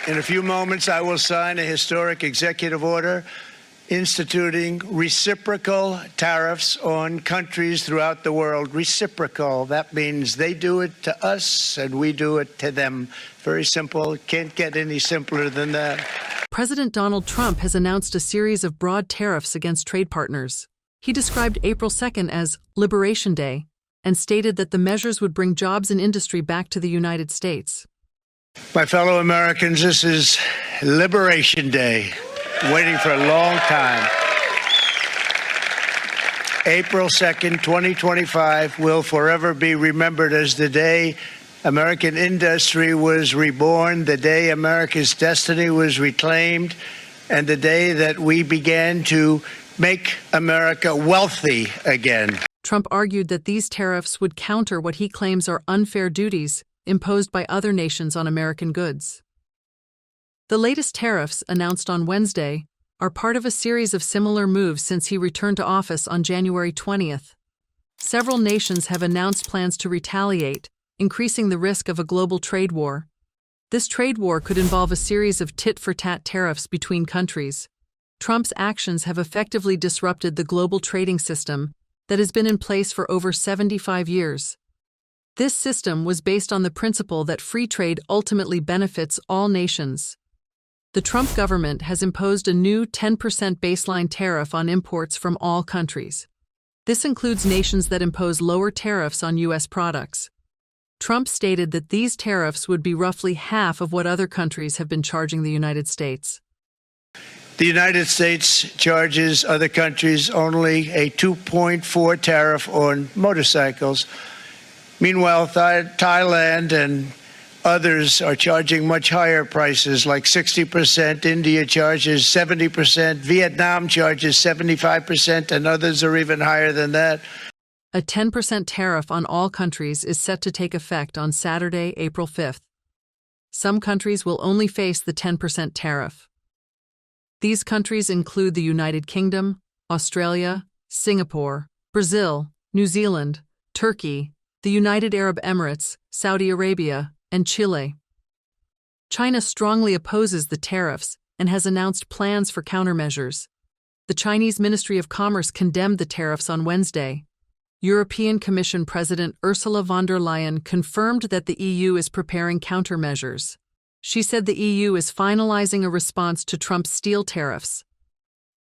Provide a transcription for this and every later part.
In a few moments, I will sign a historic executive order instituting reciprocal tariffs on countries throughout the world. Reciprocal, that means they do it to us and we do it to them. Very simple. Can't get any simpler than that. President Donald Trump has announced a series of broad tariffs against trade partners. He described April 2nd as Liberation Day and stated that the measures would bring jobs and industry back to the United States. My fellow Americans, this is Liberation Day, waiting for a long time. April 2nd, 2025 will forever be remembered as the day American industry was reborn, the day America's destiny was reclaimed, and the day that we began to make America wealthy again. Trump argued that these tariffs would counter what he claims are unfair duties imposed by other nations on American goods. The latest tariffs, announced on Wednesday, are part of a series of similar moves since he returned to office on January 20th. Several nations have announced plans to retaliate, increasing the risk of a global trade war. This trade war could involve a series of tit-for-tat tariffs between countries. Trump's actions have effectively disrupted the global trading system that has been in place for over 75 years. This system was based on the principle that free trade ultimately benefits all nations. The Trump government has imposed a new 10% baseline tariff on imports from all countries. This includes nations that impose lower tariffs on U.S. products. Trump stated that these tariffs would be roughly half of what other countries have been charging the United States. The United States charges other countries only a 2.4 tariff on motorcycles. Meanwhile, Thailand and others are charging much higher prices, like 60%. India charges 70%. Vietnam charges 75%, and others are even higher than that. A 10% tariff on all countries is set to take effect on Saturday, April 5th. Some countries will only face the 10% tariff. These countries include the United Kingdom, Australia, Singapore, Brazil, New Zealand, Turkey, the United Arab Emirates, Saudi Arabia, and Chile. China strongly opposes the tariffs and has announced plans for countermeasures. The Chinese Ministry of Commerce condemned the tariffs on Wednesday. European Commission President Ursula von der Leyen confirmed that the EU is preparing countermeasures. She said the EU is finalizing a response to Trump's steel tariffs.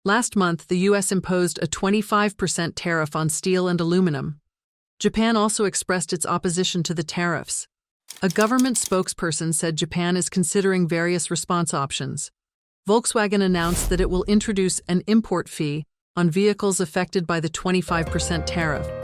Last month, the U.S. imposed a 25% tariff on steel and aluminum. Japan also expressed its opposition to the tariffs. A government spokesperson said Japan is considering various response options. Volkswagen announced that it will introduce an import fee on vehicles affected by the 25% tariff.